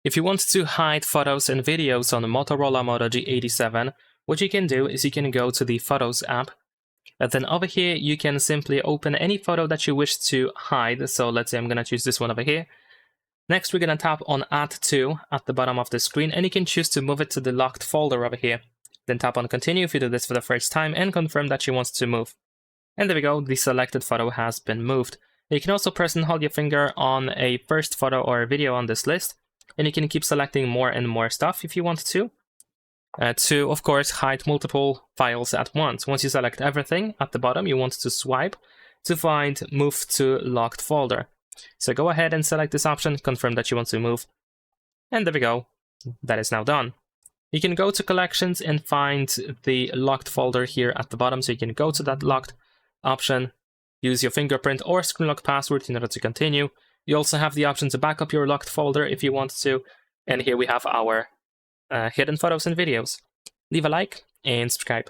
If you want to hide photos and videos on the Motorola Moto G87, what you can do is you can go to the Photos app, and then over here you can simply open any photo that you wish to hide. So let's say I'm going to choose this one over here. Next, we're going to tap on Add To at the bottom of the screen, and you can choose to move it to the locked folder over here. Then tap on Continue if you do this for the first time and confirm that you want to move. And there we go, the selected photo has been moved. You can also press and hold your finger on a first photo or video on this list, and you can keep selecting more and more stuff if you want to, of course, hide multiple files at once. Once you select everything, at the bottom you want to swipe to find Move to Locked Folder. So go ahead and select this option, confirm that you want to move, and there we go, that is now done. You can go to Collections and find the locked folder here at the bottom, so you can go to that locked option, use your fingerprint or screen lock password in order to continue. You also have the option to back up your locked folder if you want to, and here we have our hidden photos and videos. Leave a like and subscribe.